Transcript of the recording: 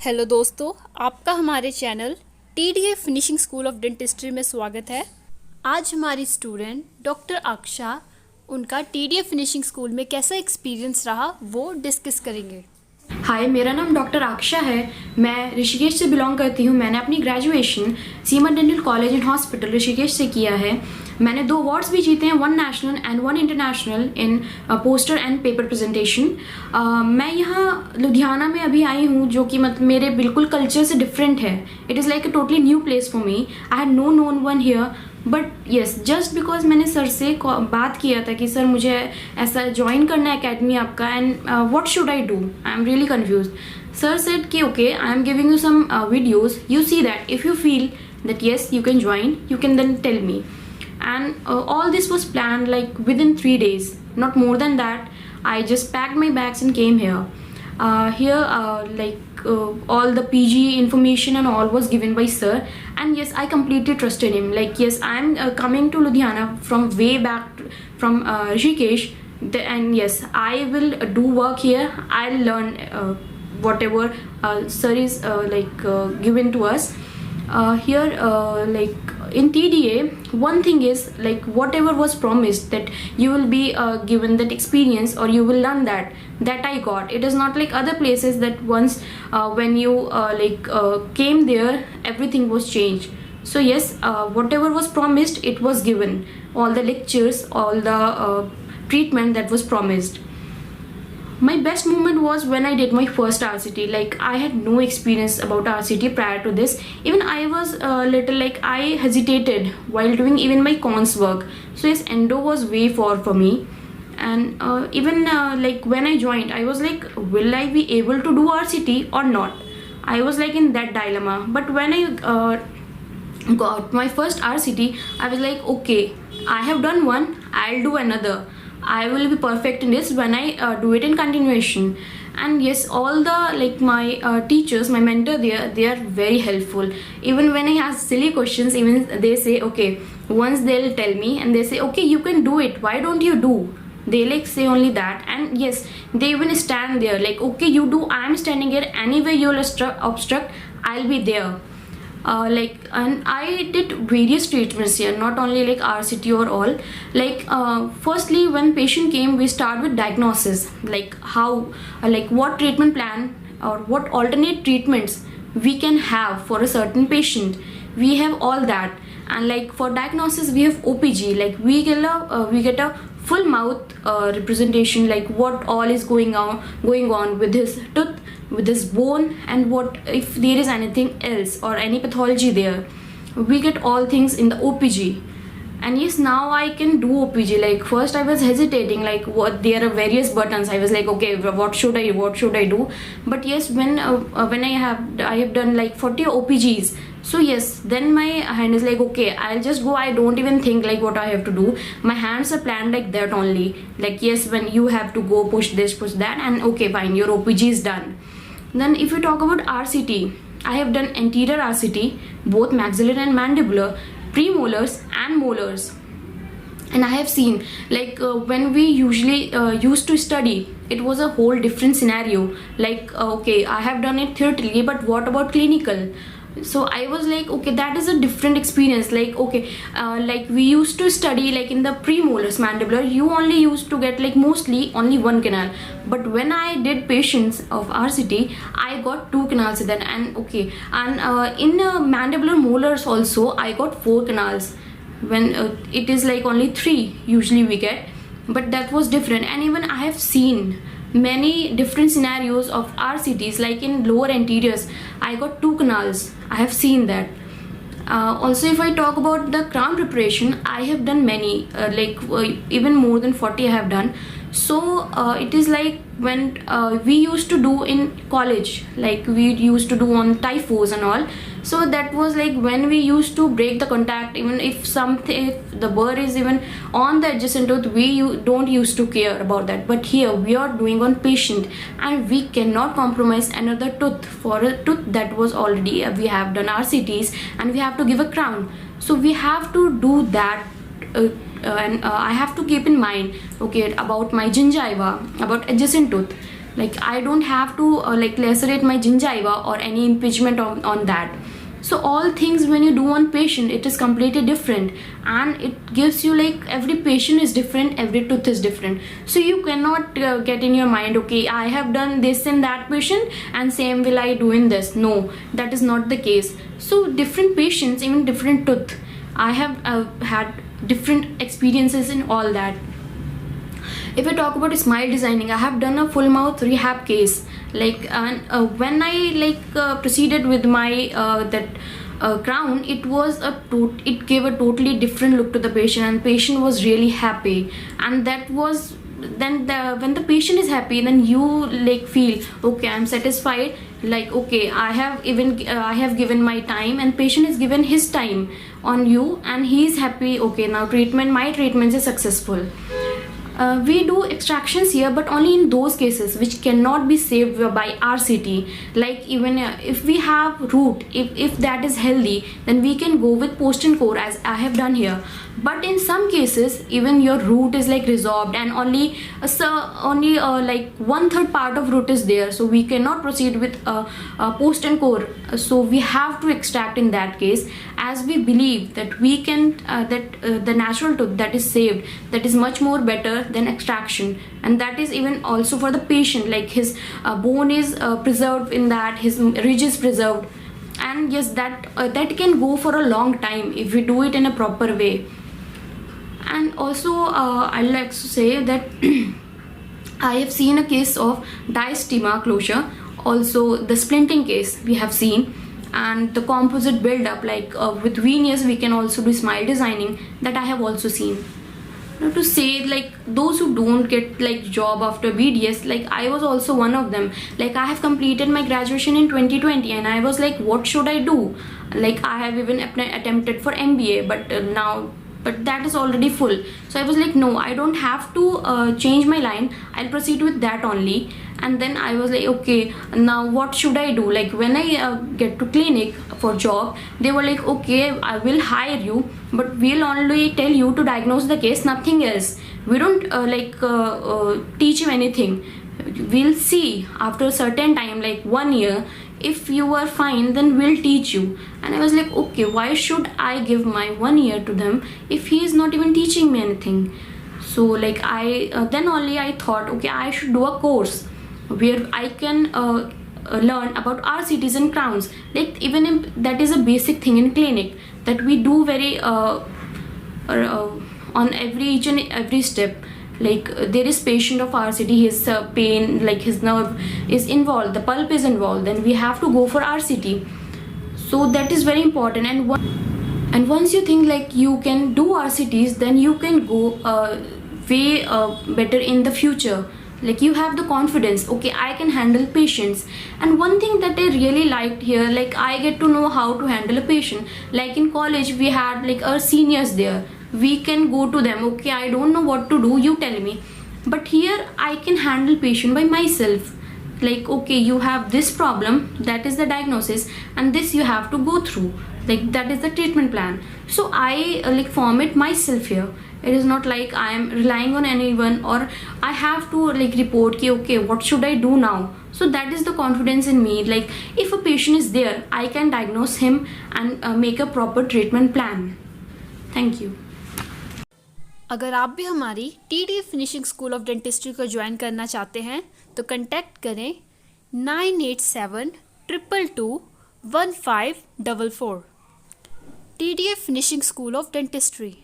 Hello दोस्तों, आपका हमारे channel TDA finishing school of dentistry में स्वागत है। आज हमारी स्टूडेंट डॉक्टर अक्षा उनका टीडीए फिनिशिंग स्कूल में कैसा एक्सपीरियंस रहा वो डिस्कस करेंगे। हाय, मेरा नाम डॉक्टर अक्षा है। मैं ऋषिकेश से बिलोंग करती हूँ। मैंने अपनी graduation Seema dental college and hospital Rishikesh से किया है। मैंने 2 अवार्ड्स भी जीते हैं, 1 national and 1 international in poster and paper presentation. मैं यहाँ लुधियाना में अभी आई हूँ, जो कि मतलब मेरे बिल्कुल कल्चर से डिफरेंट है। It is like a totally new place for me. I had no known one here, but yes, just because मैंने सर से बात किया था कि सर मुझे ऐसा ज्वाइन करना है अकेडमी आपका, and what should I do, I am really confuse. Sir said कि okay, I am giving you some videos, you see that if you feel that yes, you can join, you can then tell me. And all this was planned like within 3 days, not more than that. I just packed my bags and came here. All the PG information and all was given by sir, and yes, I completely trusted him. Like yes, I'm coming to Ludhiana from way back from Rishikesh, and yes, I will do work here. I'll learn whatever sir is given to us. In TDA, one thing is like whatever was promised that you will be given that experience or you will learn that I got. It is not like other places that once when you came there, everything was changed. So yes, whatever was promised, it was given. All the lectures, all the treatment that was promised. My best moment was when I did my first RCT. Like I had no experience about RCT prior to this. Even I was little like I hesitated while doing even my cons work. So yes, endo was way far for me. And even when I joined, I was like, will I be able to do RCT or not? I was like in that dilemma. But when I got my first RCT, I was like, okay, I have done one, I'll do another. I will be perfect in this when I do it in continuation. And yes, all the my teachers, my mentor there, they are very helpful. Even when I ask silly questions, even they say okay, once they'll tell me and they say okay, you can do it, why don't you do? They say only that. And yes, they even stand there like okay, you do, I am standing here, anyway you'll obstruct, I'll be there. And I did various treatments here, not only like RCT or all. Firstly, when patient came, we start with diagnosis, like how what treatment plan or what alternate treatments we can have for a certain patient. We have all that. And for diagnosis, we have OPG, we get a full mouth representation, like what all is going on with his tooth, with his bone, and what if there is anything else or any pathology there. We get all things in the OPG. And yes, now I can do OPG. Like first I was hesitating, like what, there are various buttons. I was like okay, what should I do? But yes, when I have done like 40 OPGs, so yes, then my hand is like okay, I'll just go. I don't even think like what I have to do. My hands are planned like that only. Like yes, when you have to go push this, push that, and okay, fine, your OPG is done. Then if you talk about RCT, I have done anterior RCT, both maxillary and mandibular, premolars and molars. And I have seen when we usually used to study, it was a whole different scenario. Okay, I have done it theoretically, but what about clinical? So I was like okay, that is a different experience. We used to study in the premolars mandibular, you only used to get mostly only 1 canal. But when I did patients of RCT, I got 2 canals then. And okay, and in mandibular molars also I got 4 canals, when it is only 3 usually we get. But that was different. And even I have seen many different scenarios of RCTs, like in lower anteriors I got 2 canals. I have seen that. Also, if I talk about the crown preparation, I have done many, even more than 40 I have done. So it is like when we used to do in college, we used to do on typhos and all. So that was when we used to break the contact. Even if the burr is even on the adjacent tooth, we don't used to care about that. But here we are doing on patient, and we cannot compromise another tooth for a tooth that was already we have done RCTs, and we have to give a crown. So we have to do that. I have to keep in mind okay about my gingiva, about adjacent tooth. Like I don't have to like lacerate my gingiva or any impingement on that. So all things when you do on patient, it is completely different, and it gives you like every patient is different, every tooth is different. So you cannot get in your mind, okay, I have done this in that patient and same will I do in this. No, that is not the case. So different patients, even different tooth, I have had different experiences in all that. If I talk about smile designing, I have done a full mouth rehab case. Like when I proceeded with my that crown, it was it gave a totally different look to the patient, and patient was really happy. And that was then when the patient is happy, then you like feel, okay, I'm satisfied. Like, okay, I have given my time, and patient is given his time on you, and he is happy. Okay, now my treatment is successful. We do extractions here, but only in those cases which cannot be saved by RCT. Like even if we have root, if that is healthy, then we can go with post and core as I have done here. But in some cases, even your root is like resorbed, and only like 1/3 part of root is there, so we cannot proceed with post and core. So we have to extract in that case, as we believe that we can the natural tooth that is saved, that is much more better than extraction. And that is even also for the patient, like his bone is preserved in that, his ridge is preserved. And yes, that can go for a long time if we do it in a proper way. And also I'd like to say that I have seen a case of diastema closure, also the splinting case we have seen, and the composite build-up, like with veneers we can also do smile designing, that I have also seen. Now to say, like those who don't get like job after BDS, like I was also one of them. Like I have completed my graduation in 2020, and I was like, what should I do? Like I have even attempted for MBA, but that is already full. So I was like, no, I don't have to change my line, I'll proceed with that only. And then I was like, okay, now what should I do? Like when I get to clinic for job, they were like, okay, I will hire you, but we'll only tell you to diagnose the case, nothing else. We don't teach you anything. We'll see after a certain time, like 1 year, if you are fine, then we'll teach you. And I was like, okay, why should I give my 1 year to them if he is not even teaching me anything? So like then only I thought, okay, I should do a course where I can learn about RCTs and crowns. Like even if that is a basic thing in clinic that we do very on each and every step. Like there is patient of RCT, his pain, like his nerve is involved, the pulp is involved, then we have to go for RCT. So that is very important. And once you think like you can do RCTs, then you can go way better in the future. Like you have the confidence, okay, I can handle patients. And one thing that I really liked here, like I get to know how to handle a patient. Like in college we had like our seniors there, we can go to them, okay, I don't know what to do, you tell me. But here I can handle patient by myself. Like, okay, you have this problem, that is the diagnosis, and this you have to go through, like that is the treatment plan. So I like form it myself here. It is not like I am relying on anyone, or I have to like report ki, okay, what should I do now? So that is the confidence in me. Like if a patient is there, I can diagnose him and make a proper treatment plan. Thank you. अगर आप भी हमारी TDF finishing school of dentistry को join करना चाहते हैं तो contact करें 9872221544। TDF finishing school of dentistry.